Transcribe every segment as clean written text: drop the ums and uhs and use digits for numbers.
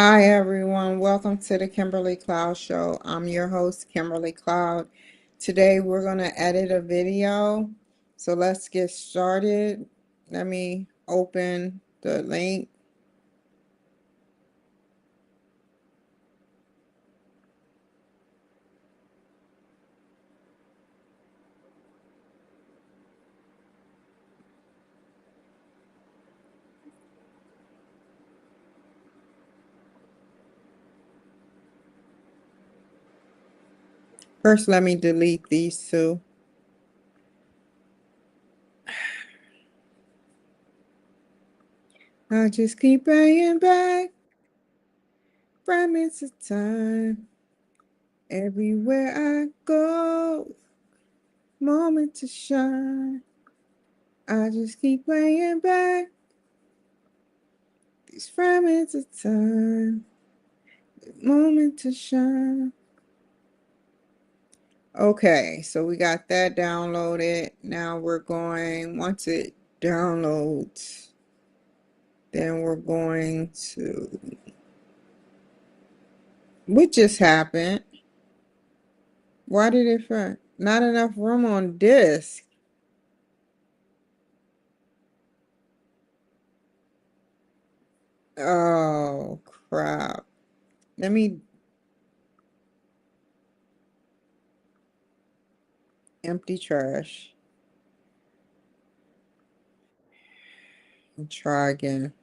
Hi, everyone. Welcome to the Kimberly Cloud Show. I'm your host, Kimberly Cloud. Today, we're going to edit a video. So let's get started. Let me open the link. First, let me delete these two. I just keep bringing back fragments of time. Everywhere I go, moment to shine. I just keep bringing back these fragments of time. Moment to shine. Okay, so we got that downloaded. Now we're going, once it downloads, then we're going to, what just happened? Why did it find not enough room on disk? Oh, crap. Let me empty trash and try again.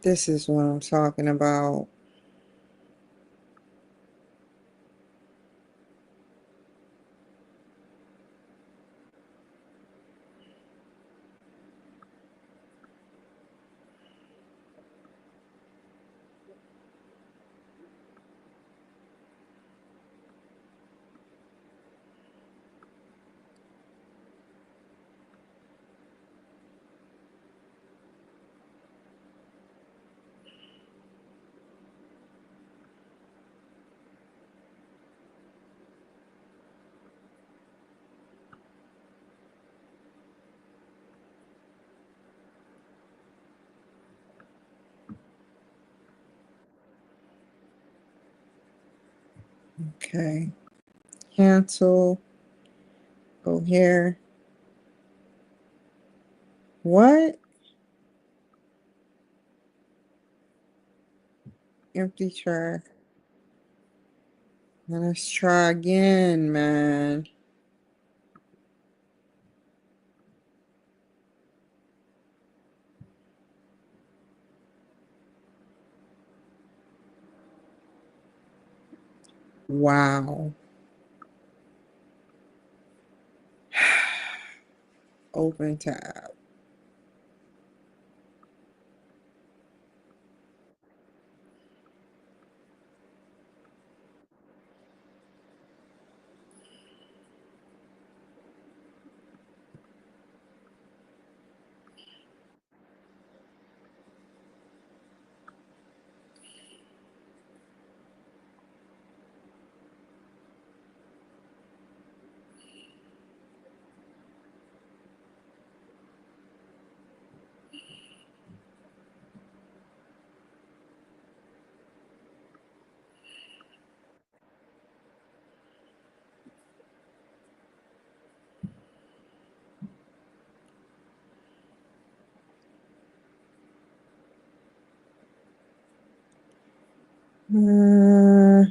This is what I'm talking about. Okay, cancel, go here. What? Empty trash. Let's try again, man. Wow. Open tab. Uh,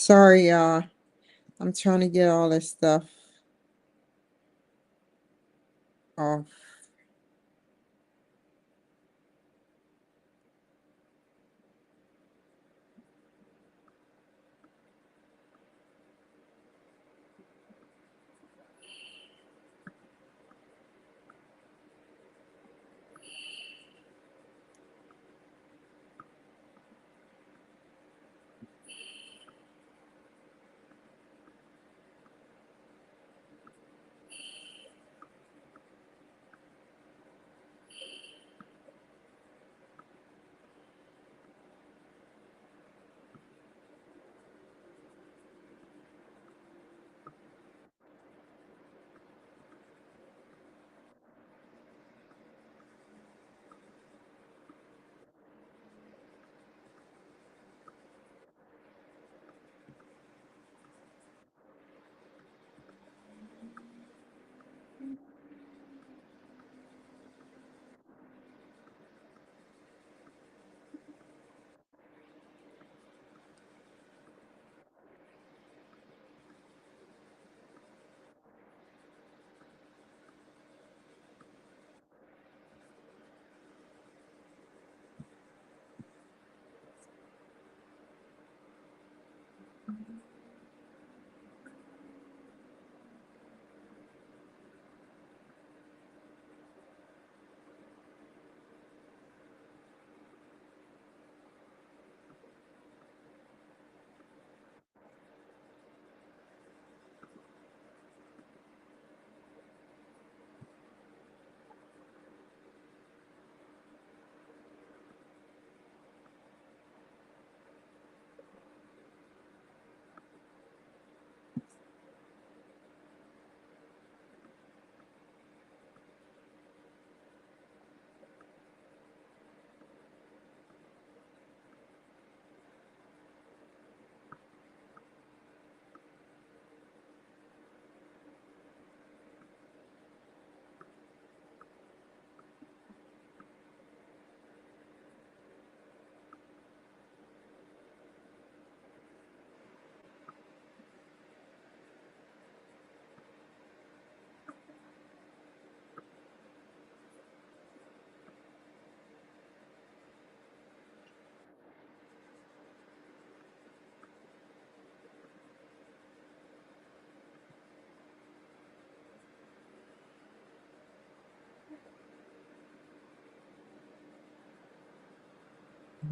Sorry, y'all. I'm trying to get all this stuff off.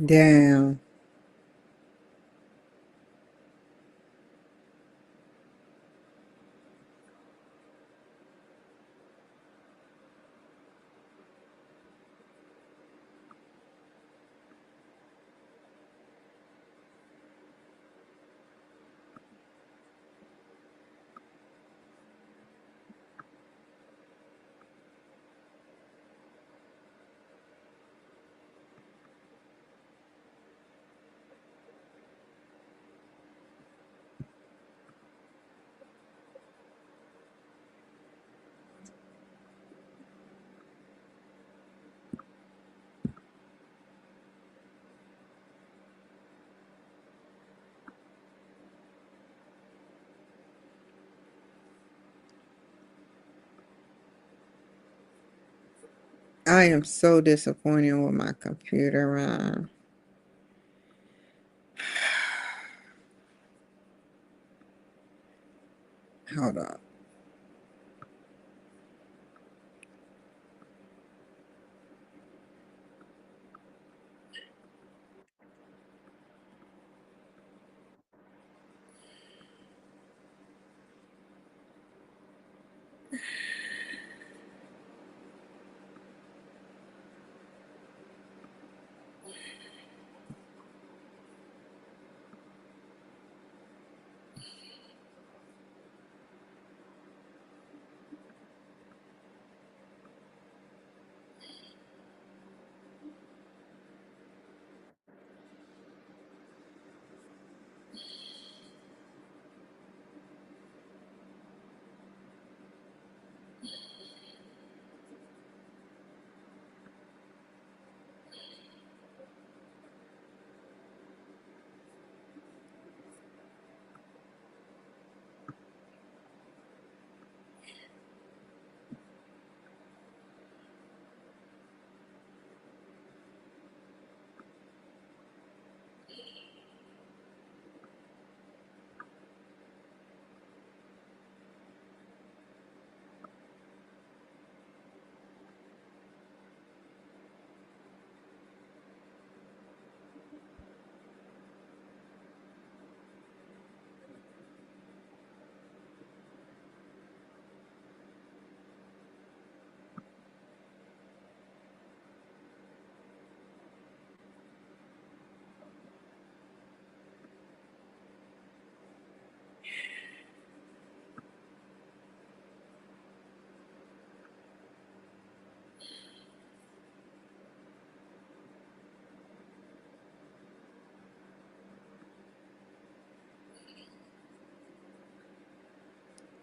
Damn. I am so disappointed with my computer, man. Hold on.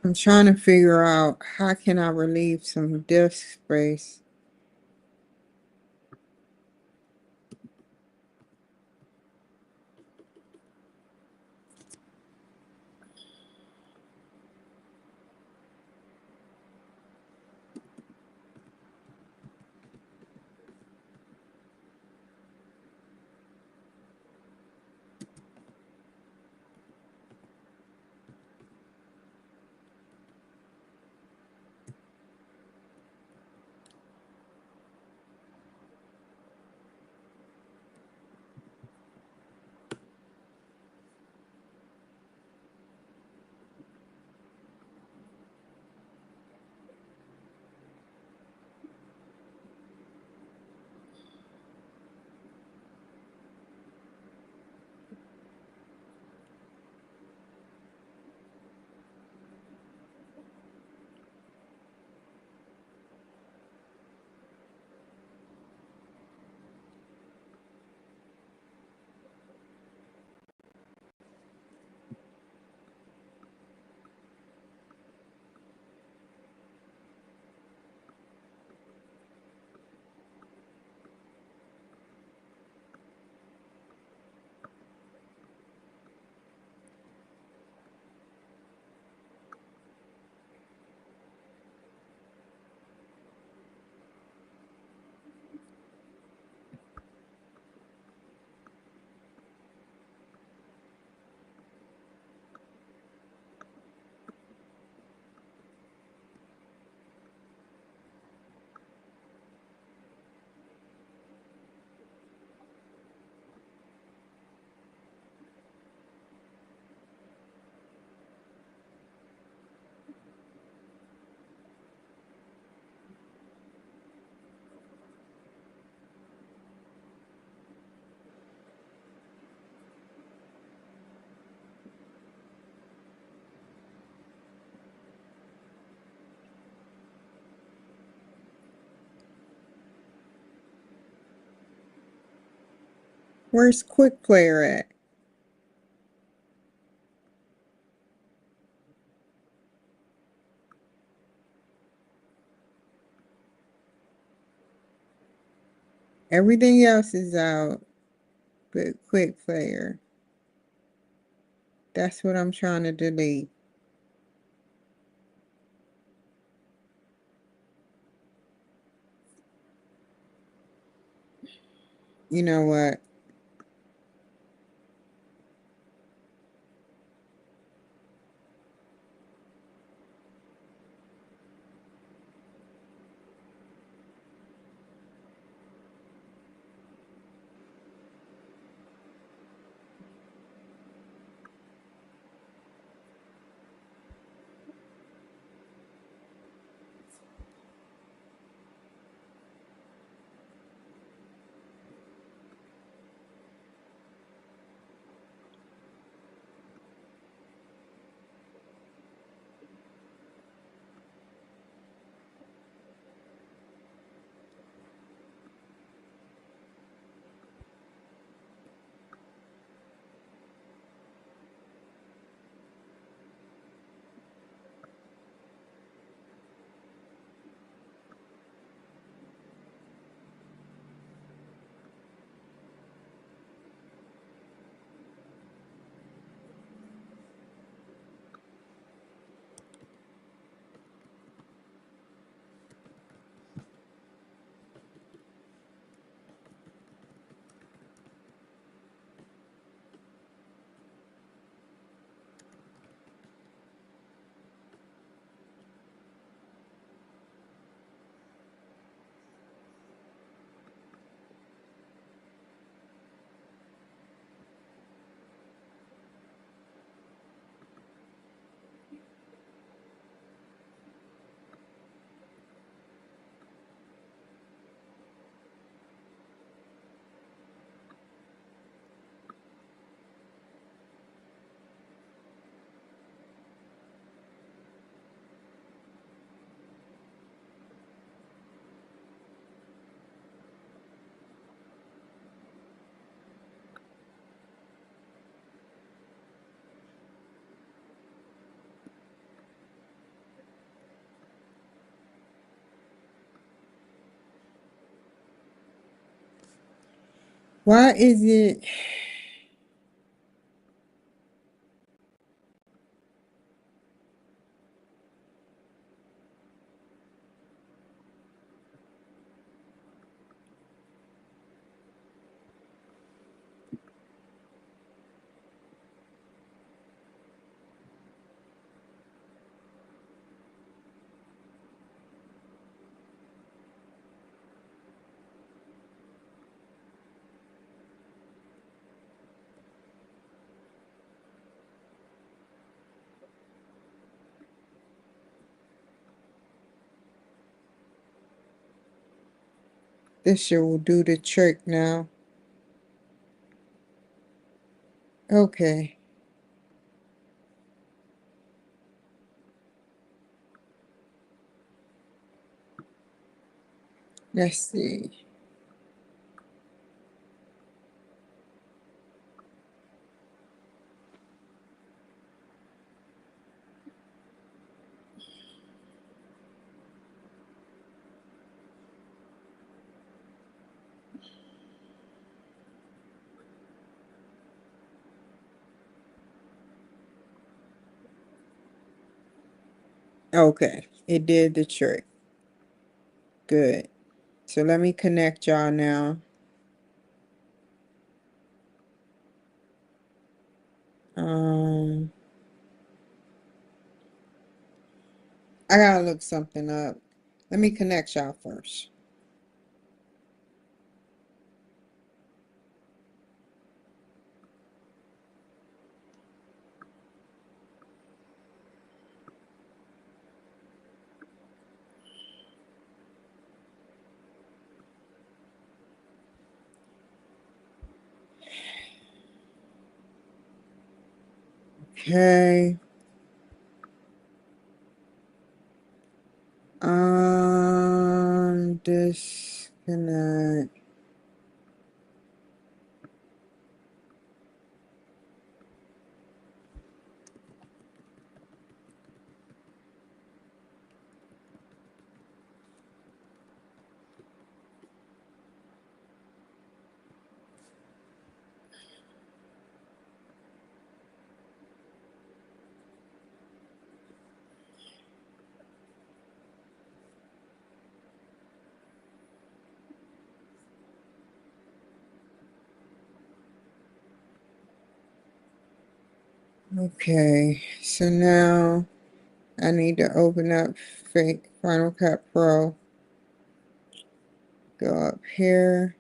I'm trying to figure out how can I relieve some disk space. Where's Quick Player at? Everything else is out, but Quick Player. That's what I'm trying to delete. You know what? Why is it? This shit will do the trick now. Okay, let's see. Okay, it did the trick. Good. So let me connect y'all now. Um, I gotta look something up. Let me connect y'all first. Okay. Disconnect. Okay, so now I need to open up Final Cut Pro. Go up here.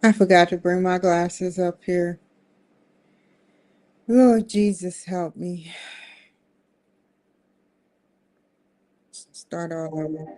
I forgot to bring my glasses up here. Lord Jesus, help me. start all over.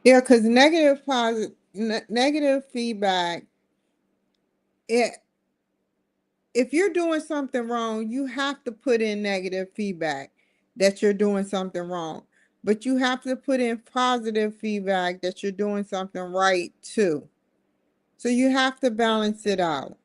Yeah, because negative feedback, it if you're doing something wrong, you have to put in negative feedback that you're doing something wrong. But you have to put in positive feedback that you're doing something right too. So you have to balance it out.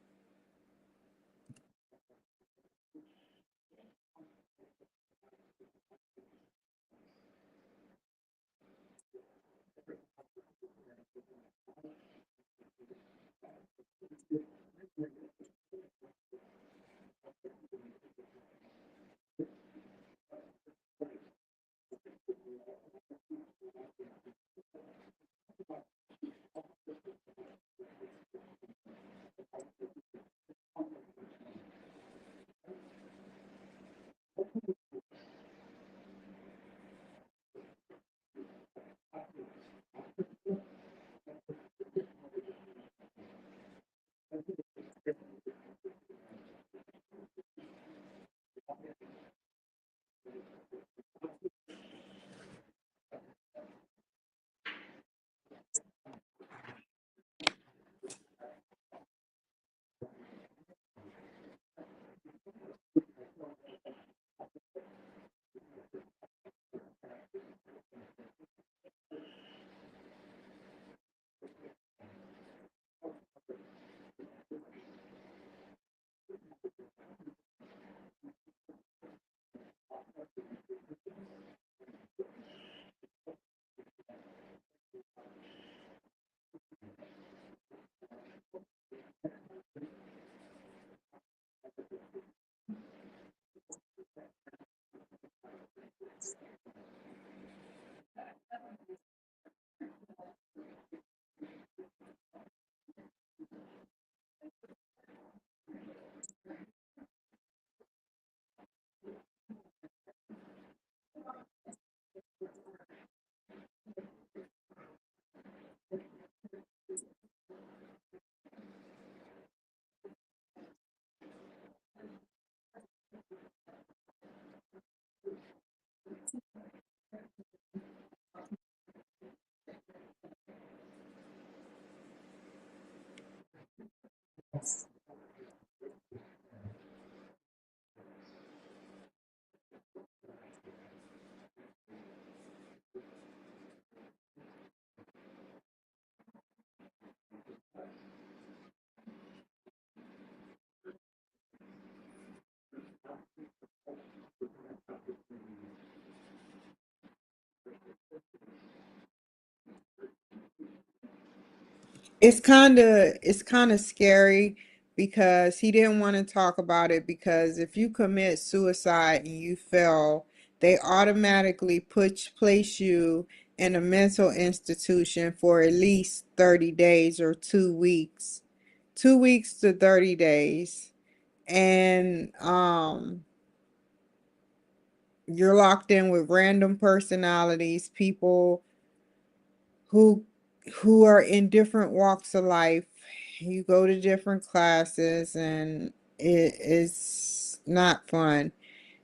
It's kind of scary because he didn't want to talk about it, because if you commit suicide and you fail, they automatically place you in a mental institution for at least 30 days or 2 weeks. 2 weeks to 30 days. And you're locked in with random personalities, people who who are in different walks of life. You go to different classes, and it is not fun.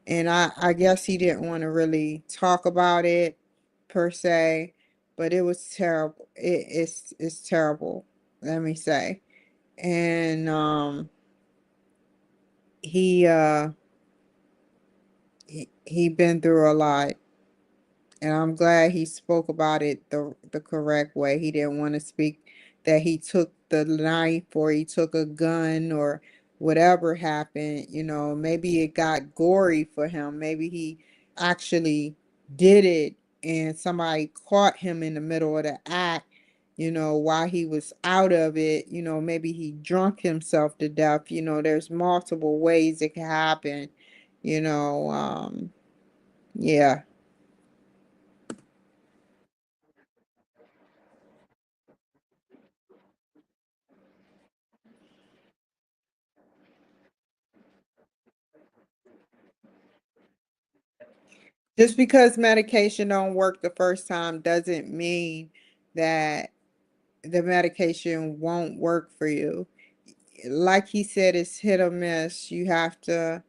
And I guess he didn't want to really talk about it per se, but it was terrible. It's terrible, let me say. And he he been through a lot. And I'm glad he spoke about it the correct way. He didn't want to speak that he took the knife or he took a gun or whatever happened. Maybe it got gory for him. Maybe he actually did it and somebody caught him in the middle of the act, while he was out of it. Maybe he drunk himself to death. There's multiple ways it can happen, you know. Yeah. Just because medication don't work the first time doesn't mean that the medication won't work for you. Like he said, it's hit or miss. You have to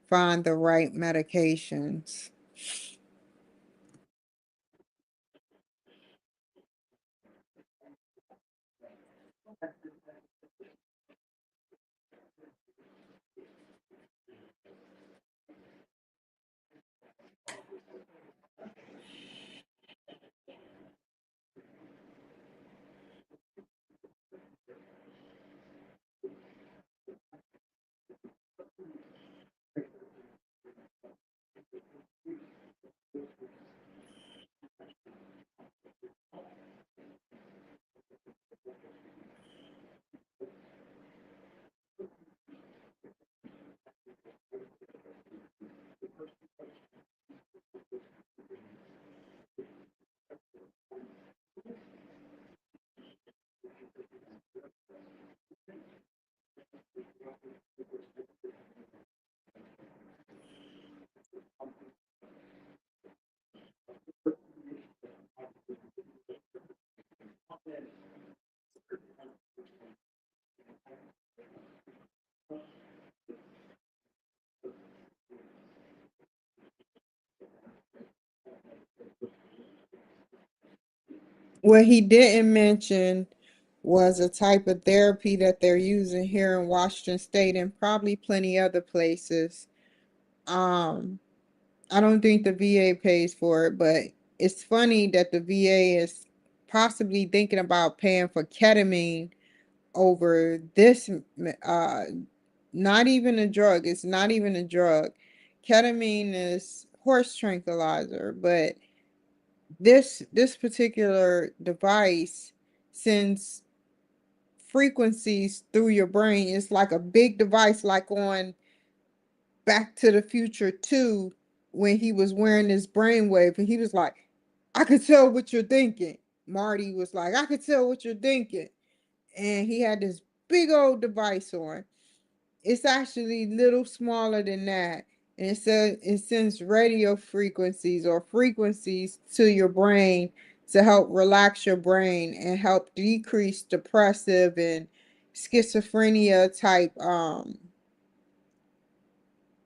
find the right medications. What he didn't mention was a type of therapy that they're using here in Washington State and probably plenty other places. Um, I don't think the VA pays for it, but it's funny that the VA is possibly thinking about paying for ketamine over this. Not even a drug. It's not even a drug. Ketamine is horse tranquilizer, but this particular device sends frequencies through your brain. It's like a big device, like on Back to the Future 2, when he was wearing this brainwave, and he was like, I could tell what you're thinking. Marty was like, I could tell what you're thinking. And he had this big old device on. It's actually little smaller than that. And it says it sends radio frequencies or frequencies to your brain to help relax your brain and help decrease depressive and schizophrenia type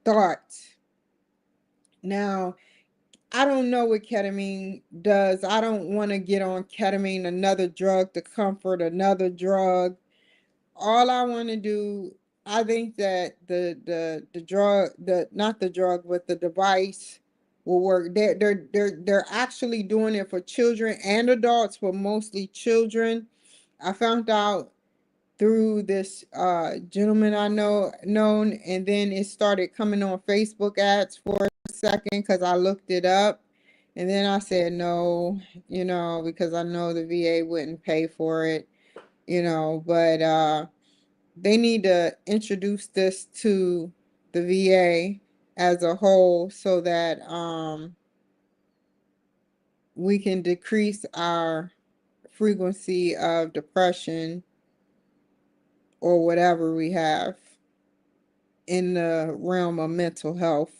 thoughts. Now, I don't know what ketamine does. I don't want to get on ketamine, another drug to comfort another drug. All I want to do, I think that the drug, the not the drug, but the device will work. They're actually doing it for children and adults, but mostly children. I found out through this gentleman I known, and then it started coming on Facebook ads for a second because I looked it up, and then I said no, because I know the VA wouldn't pay for it, but they need to introduce this to the VA as a whole so that we can decrease our frequency of depression or whatever we have in the realm of mental health.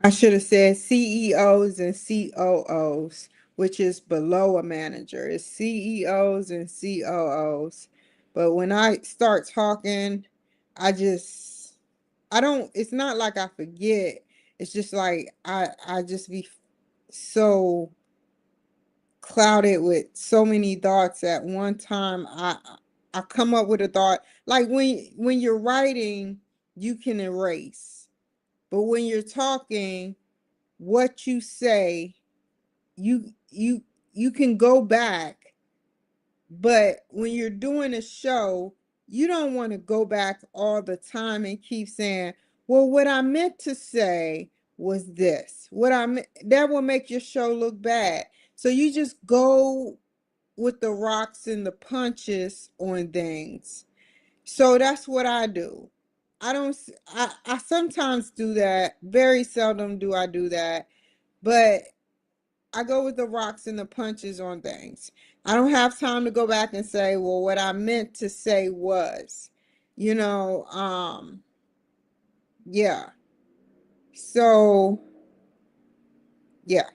I should have said CEOs and COOs, which is below a manager. It's CEOs and COOs. But when I start talking, I just I don't it's not like I forget. It's just like I just be so clouded with so many thoughts at one time. I come up with a thought like when you're writing, you can erase. But when you're talking, what you say, you can go back, but when you're doing a show, you don't want to go back all the time and keep saying, well, what I meant to say was this. That will make your show look bad. So you just go with the rocks and the punches on things. So that's what I do. I don't I sometimes do that. Very seldom do I do that. But I go with the rocks and the punches on things. I don't have time to go back and say, well, what I meant to say was, you know, yeah. So, yeah.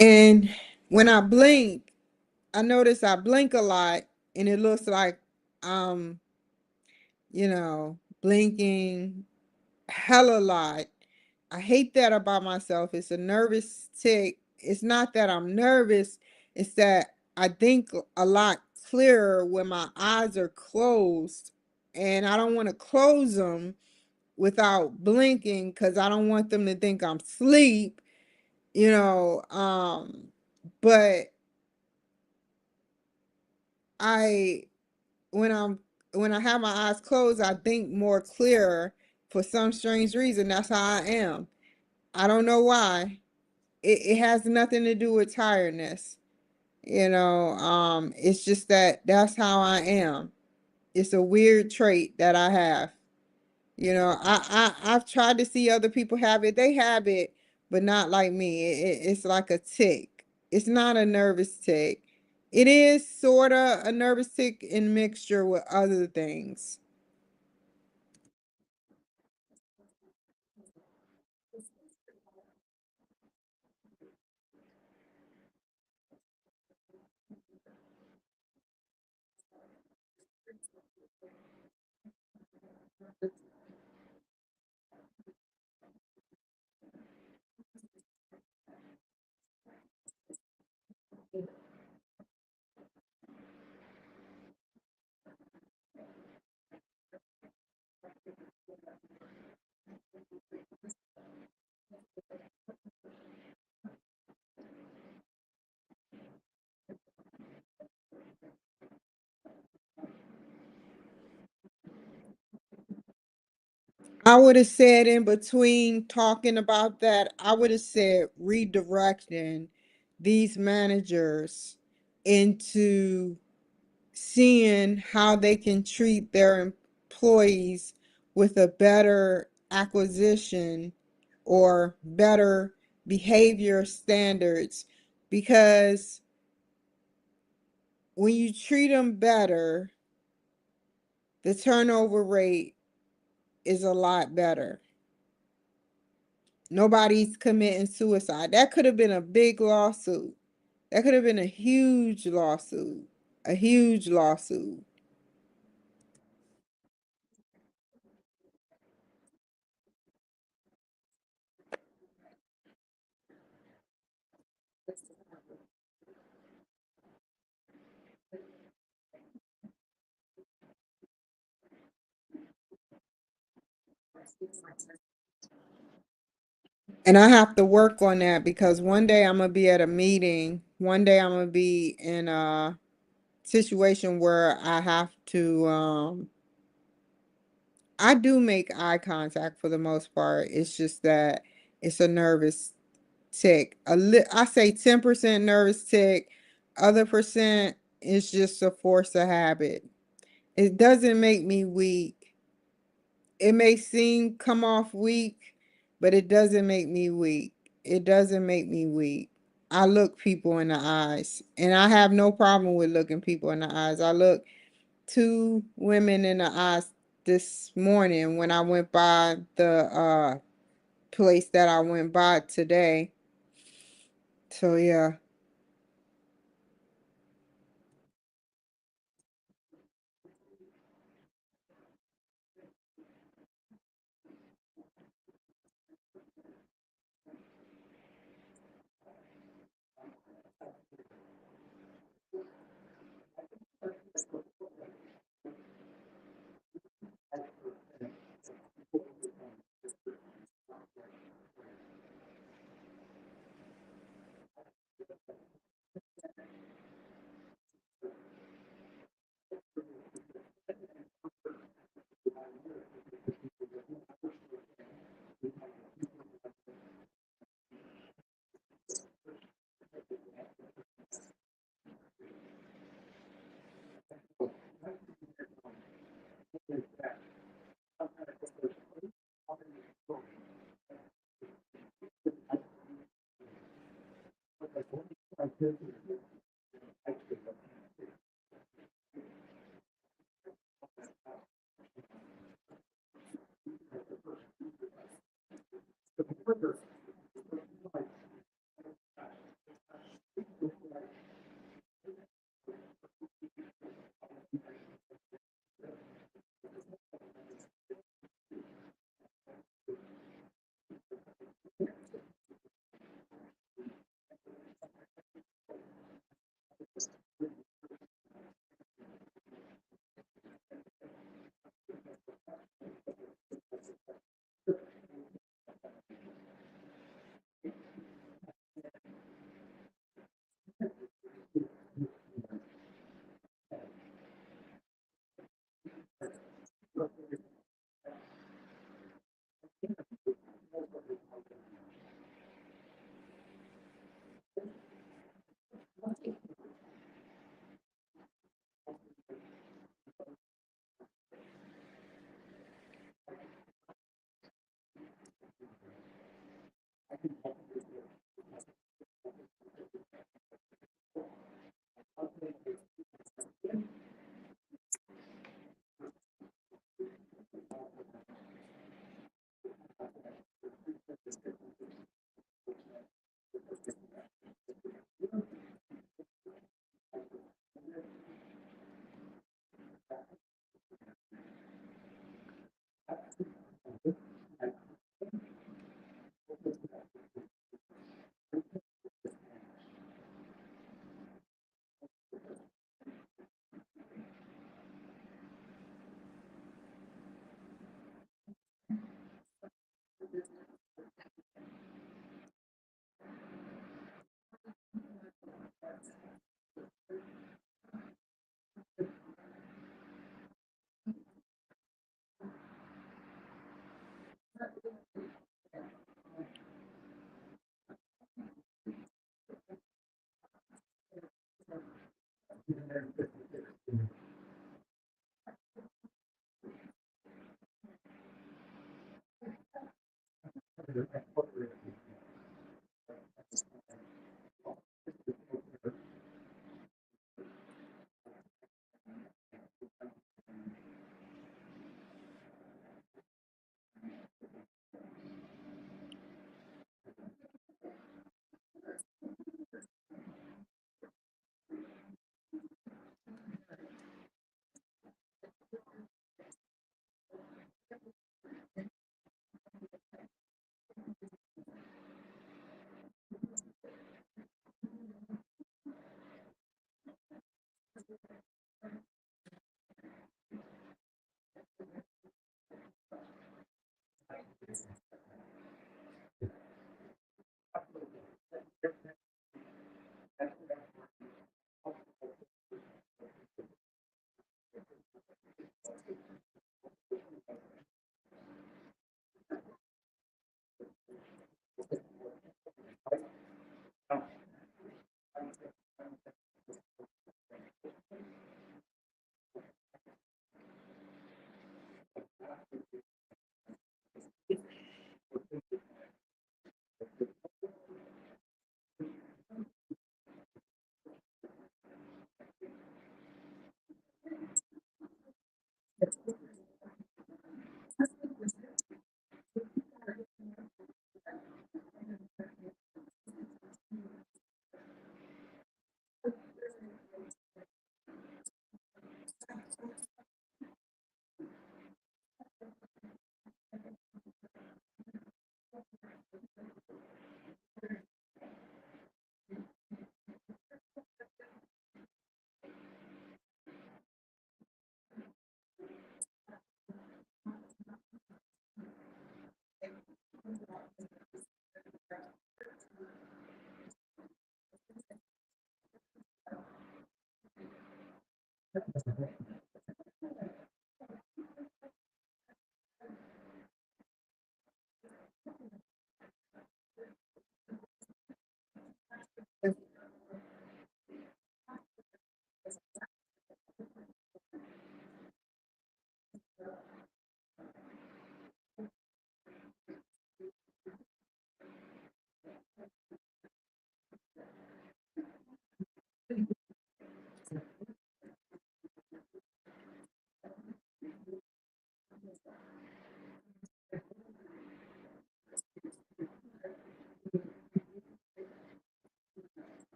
And when I blink, I notice I blink a lot and it looks like I'm, blinking hella lot. I hate that about myself. It's a nervous tick. It's not that I'm nervous, it's that I think a lot clearer when my eyes are closed. And I don't want to close them without blinking because I don't want them to think I'm asleep, you know. But I when I'm when I have my eyes closed, I think more clearer for some strange reason. That's how I am. I don't know why. It has nothing to do with tiredness. It's just that that's how I am. It's a weird trait that I have. I've tried to see other people have it. They have it, but not like me. It's like a tick. It's not a nervous tick. It is sort of a nervous tick in mixture with other things. I would have said in between talking about that, I would have said redirecting these managers into seeing how they can treat their employees with a better acquisition or better behavior standards, because when you treat them better, the turnover rate is a lot better. Nobody's committing suicide. That could have been a big lawsuit. That could have been a huge lawsuit. A huge lawsuit. And I have to work on that because one day I'm gonna be at a meeting. One day I'm gonna be in a situation where I have to I do make eye contact for the most part. It's just that it's a nervous tick. I say 10% nervous tick, other percent is just a force of habit. It doesn't make me weak. It may seem come off weak, but it doesn't make me weak. It doesn't make me weak. I look people in the eyes, and I have no problem with looking people in the eyes. I look two women in the eyes this morning when I went by the place that I went by today. So yeah.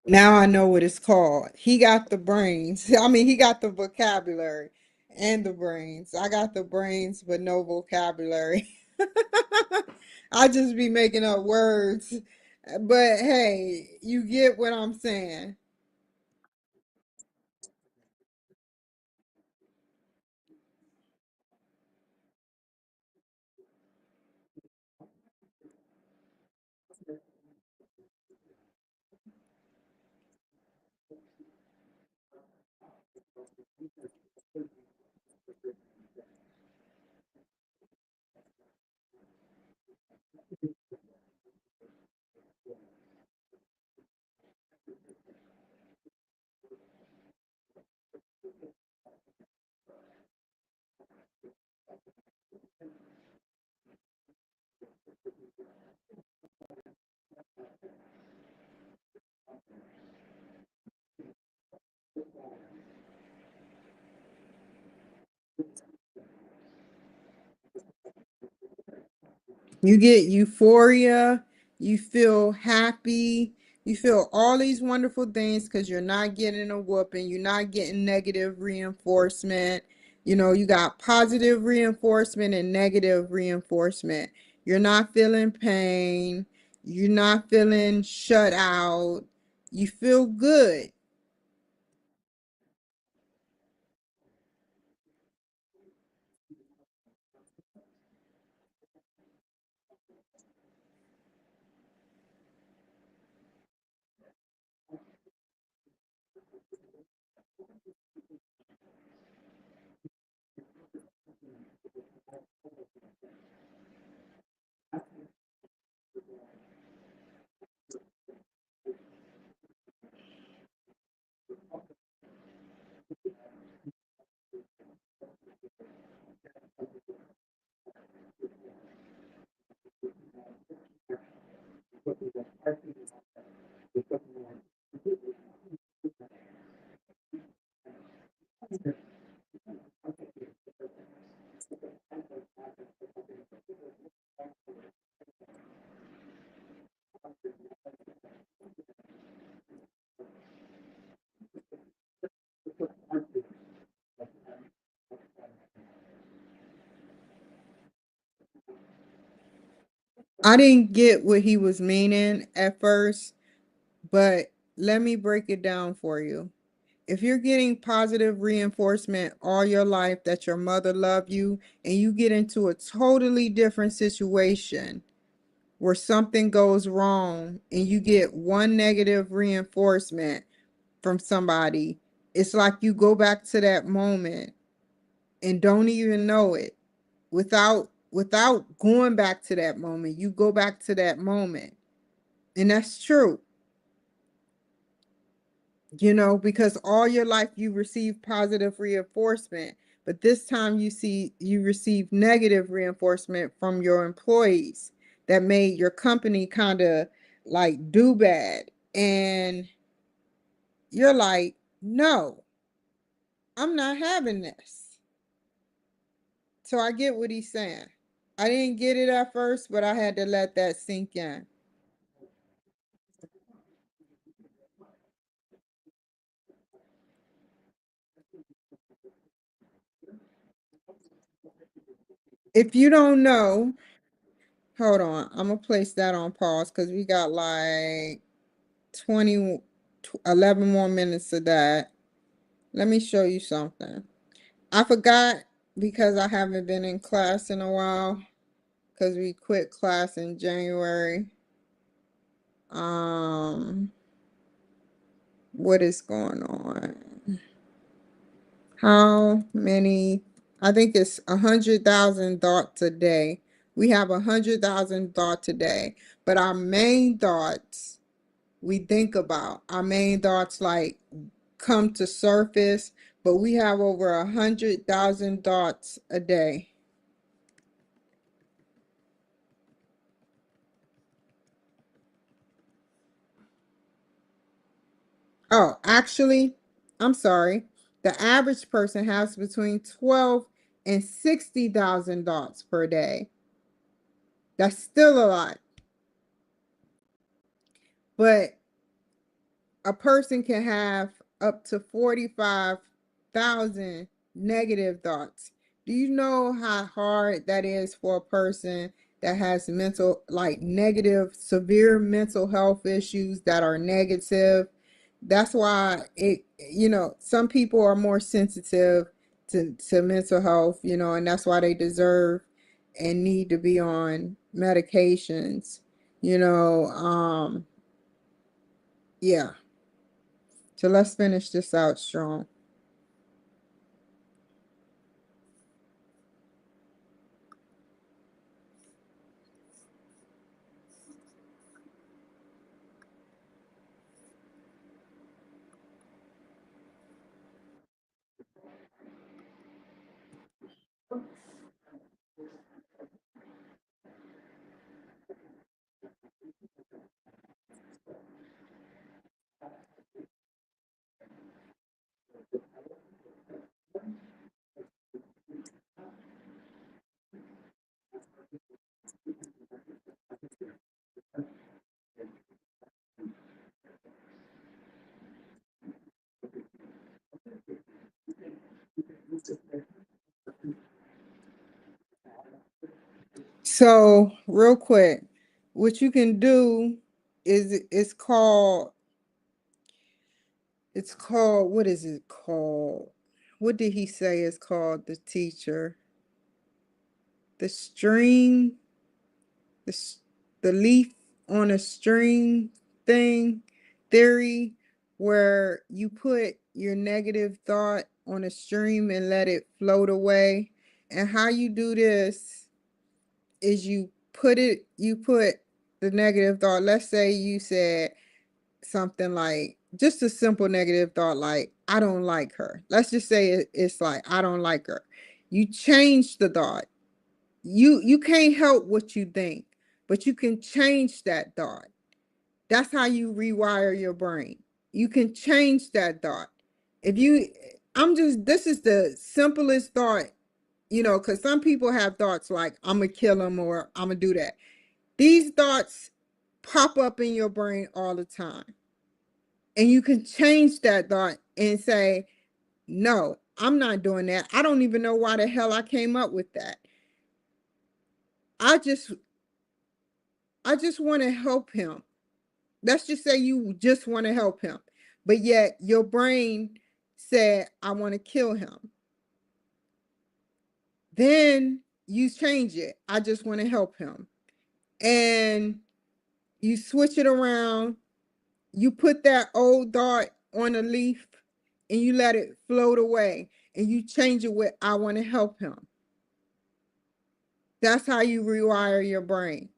Now I know what it's called. He got the brains. I mean, he got the vocabulary and the brains. I got the brains, but no vocabulary. I just be making up words. But hey, you get what I'm saying. You get euphoria, you feel happy, you feel all these wonderful things because you're not getting a whooping, you're not getting negative reinforcement. You know, you got positive reinforcement and negative reinforcement. You're not feeling pain, you're not feeling shut out, you feel good. I didn't get what he was meaning at first, but let me break it down for you. If you're getting positive reinforcement all your life that your mother loved you, and you get into a totally different situation where something goes wrong and you get one negative reinforcement from somebody, it's like you go back to that moment and don't even know it. Without going back to that moment, you go back to that moment. And that's true. You know, because all your life you receive positive reinforcement, but this time you receive negative reinforcement from your employees that made your company kind of like do bad. And you're like, no, I'm not having this. So I get what he's saying. I didn't get it at first, but I had to let that sink in. If you don't know, hold on, I'm gonna place that on pause because we got like 20, 11 more minutes of that. Let me show you something. I forgot because I haven't been in class in a while because we quit class in January. Um, what is going on? How many? I think it's 100,000 thoughts a day. We have 100,000 thoughts a day, but our main thoughts we think about, our main thoughts like come to surface, but we have over 100,000 thoughts a day. Oh, actually, I'm sorry. The average person has between 12 and 60,000 thoughts per day. That's still a lot. But a person can have up to 45,000 negative thoughts. Do you know how hard that is for a person that has mental, like negative, severe mental health issues that are negative? That's why some people are more sensitive to mental health, and that's why they deserve and need to be on medications, you know. Yeah. So let's finish this out strong. So, real quick, what you can do is it's called what is it called? What did he say is called, the teacher? The string, the the leaf on a string thing theory, where you put your negative thought on a stream and let it float away. And how you do this is you put the negative thought. Let's say you said something like, just a simple negative thought like, I don't like her. Let's just say it's like, I don't like her. You change the thought. You can't help what you think, but you can change that thought. That's how you rewire your brain. You can change that thought. If you I'm just This is the simplest thought, because some people have thoughts like, I'm gonna kill him or I'm gonna do that. These thoughts pop up in your brain all the time. And you can change that thought and say, no, I'm not doing that. I don't even know why the hell I came up with that. I just I just want to help him. Let's just say you just want to help him. But yet your brain said, I want to kill him. Then you change it. I just want to help him. And you switch it around. You put that old dart on a leaf and you let it float away, and you change it with, I want to help him. That's how you rewire your brain.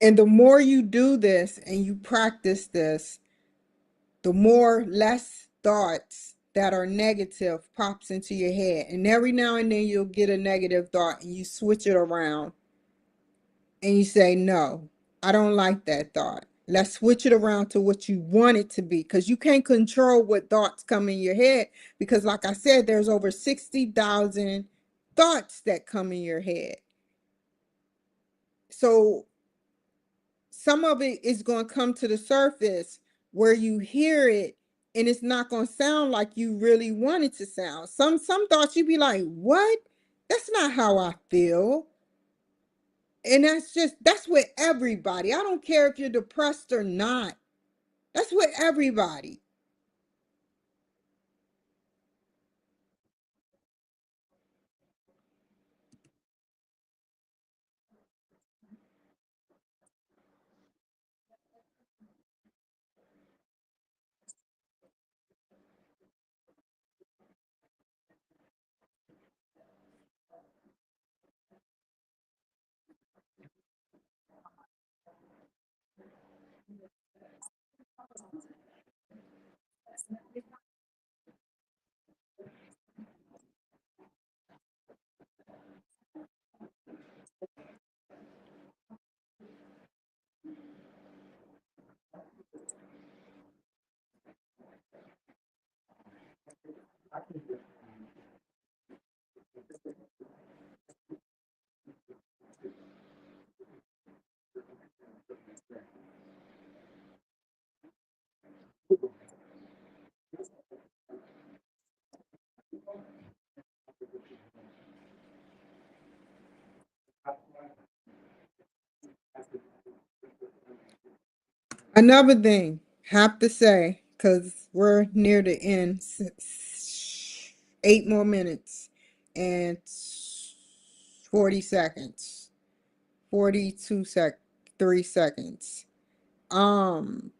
And the more you do this and you practice this, the more less thoughts that are negative pops into your head. And every now and then you'll get a negative thought and you switch it around and you say, no, I don't like that thought. Let's switch it around to what you want it to be, because you can't control what thoughts come in your head. Because, like I said, there's over 60,000 thoughts that come in your head. So, some of it is going to come to the surface where you hear it, and it's not going to sound like you really want it to sound. Some thoughts you be like, what? That's not how I feel. And that's with everybody. I don't care if you're depressed or not. That's with everybody. Another thing, have to say, because we're near the end, 8 more minutes and 40 seconds, 3 seconds. Um,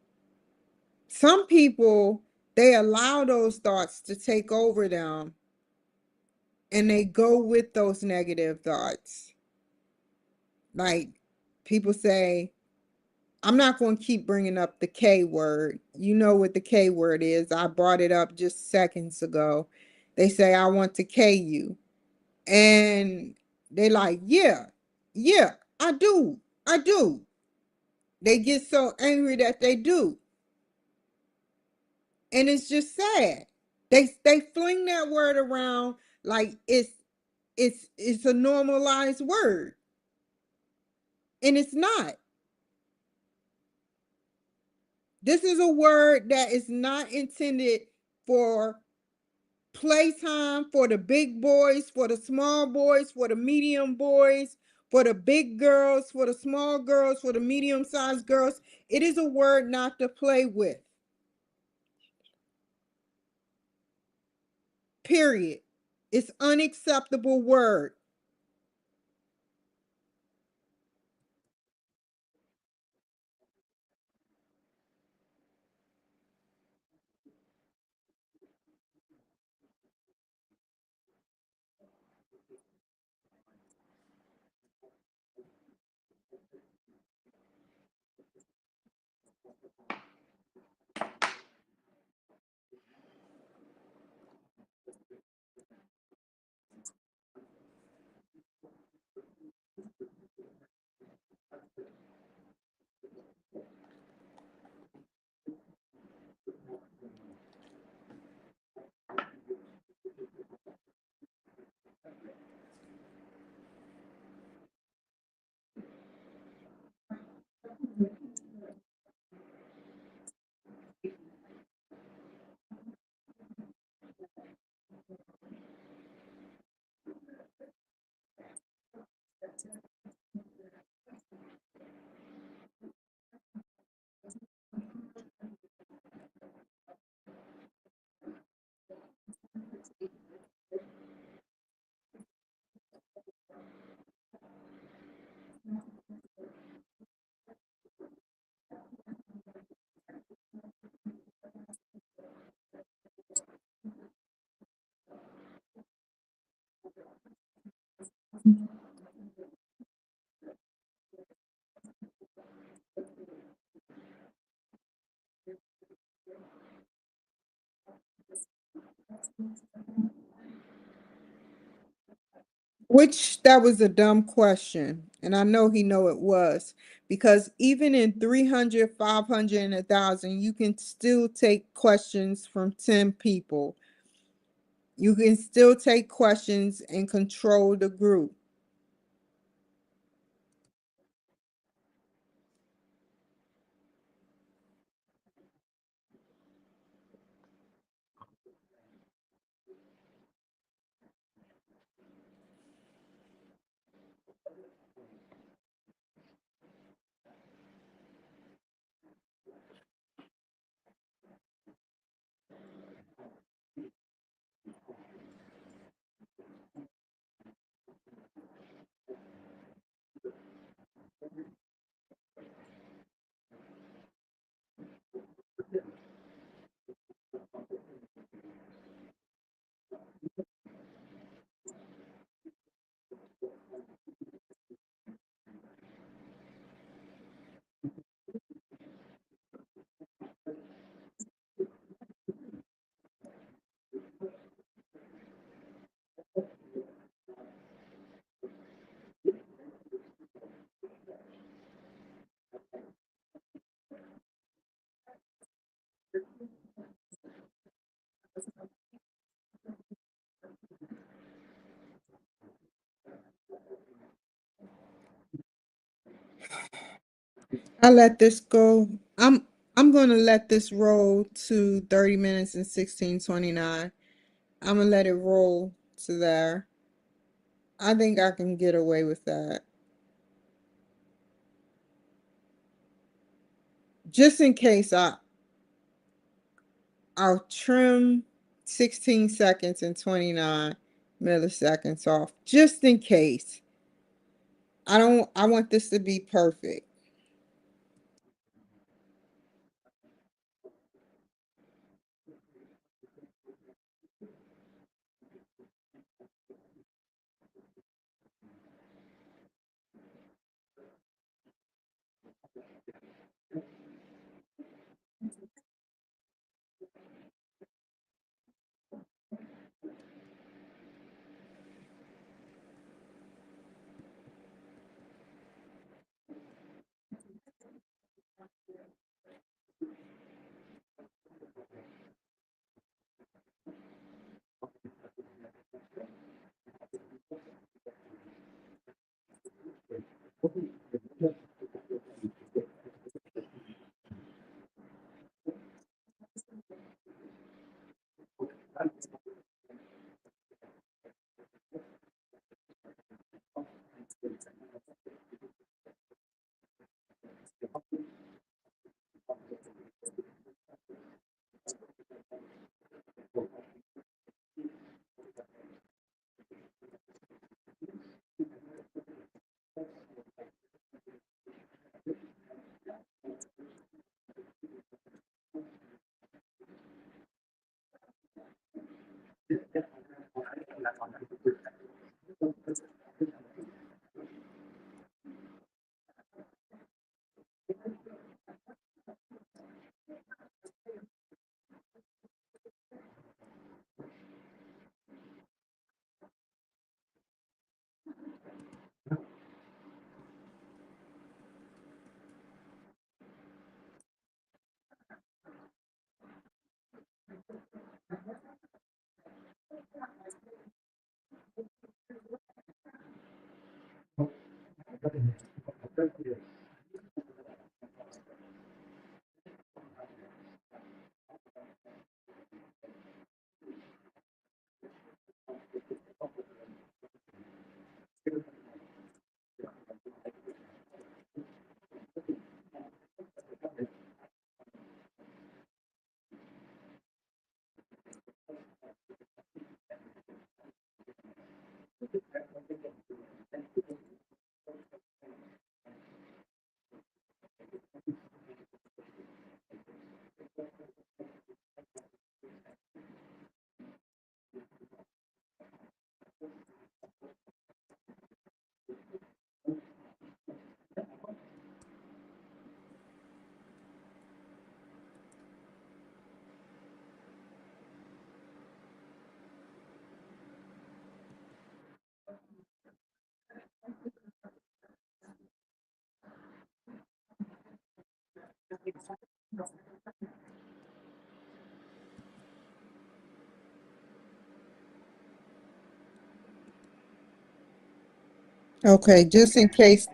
some people, they allow those thoughts to take over them and they go with those negative thoughts. Like people say, I'm not going to keep bringing up the K word. You know what the K word is. I brought it up just seconds ago. They say, I want to K you. And they like, yeah, yeah, I do. I do. They get so angry that they do. And it's just sad. They fling that word around like it's a normalized word. And it's not. This is a word that is not intended for playtime, for the big boys, for the small boys, for the medium boys, for the big girls, for the small girls, for the medium sized girls. It is a word not to play with. Period. It's unacceptable word. Which that was a dumb question. And I know he know it was because even in 300, 500, and 1,000, you can still take questions from 10 people. You can still take questions and control the group. I let this go. I'm gonna let this roll to 30 minutes and 16:29. I'm gonna let it roll to there. I think I can get away with that. Just in case I'll trim 16 seconds and 29 milliseconds off. Just in case. I want this to be perfect. Okay, just in case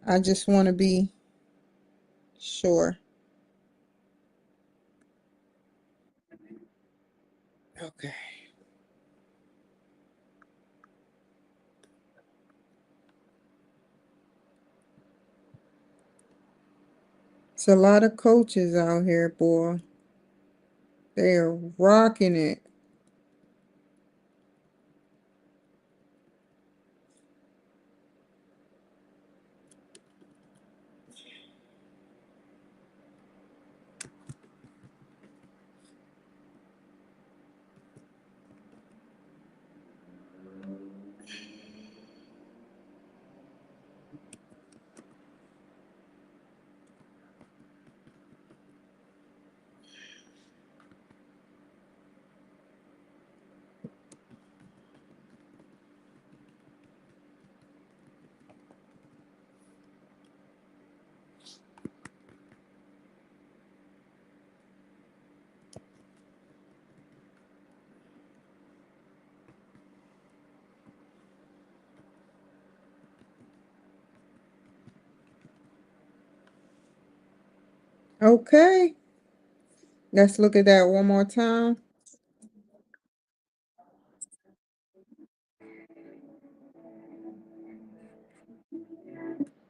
I just want to be sure. Okay. It's a lot of coaches out here, boy. They are rocking it. Okay, let's look at that one more time.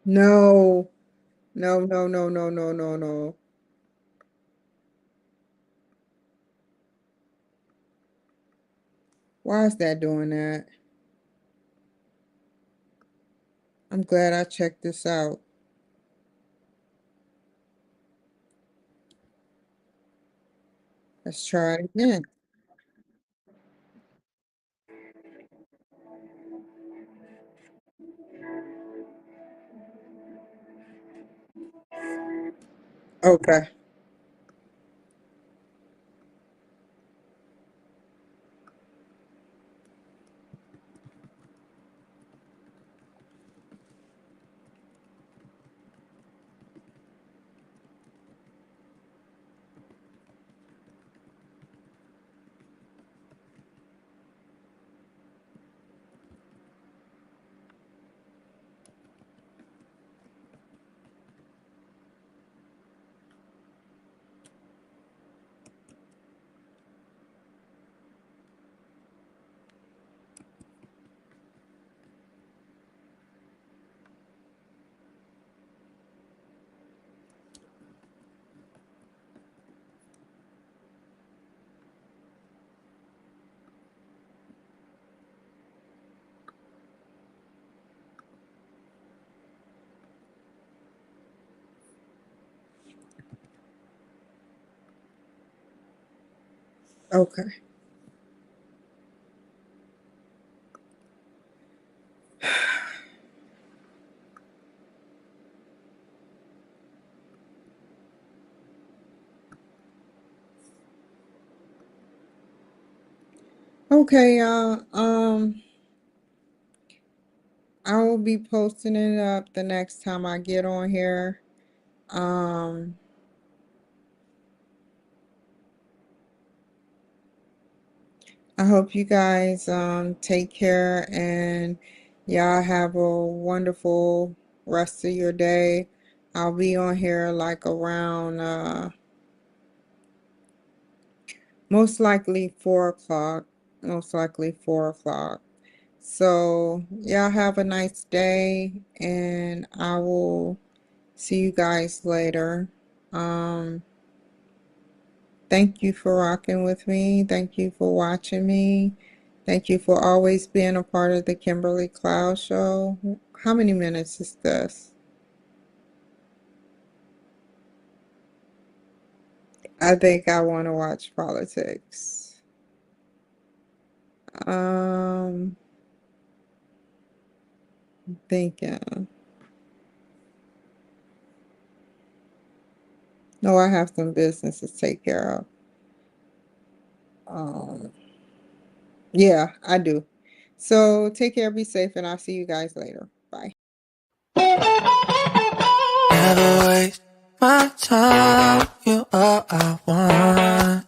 No, no, no, no, no, no, no, no. Why is that doing that? I'm glad I checked this out. Let's try it again. Okay, okay. Okay, y'all. I will be posting it up the next time I get on here. Um, I hope you guys take care and y'all have a wonderful rest of your day. I'll be on here like around most likely 4 o'clock. Most likely 4 o'clock. So y'all have a nice day and I will see you guys later. Um, Thank you for rocking with me. Thank you for watching me. Thank you for always being a part of the Kimberly Cloud Show. How many minutes is this? I think I want to watch politics. Um, Thinking. No, I have some business to take care of. Um, yeah, I do. So take care, be safe, and I'll see you guys later. Bye. Never waste my time, you all I want.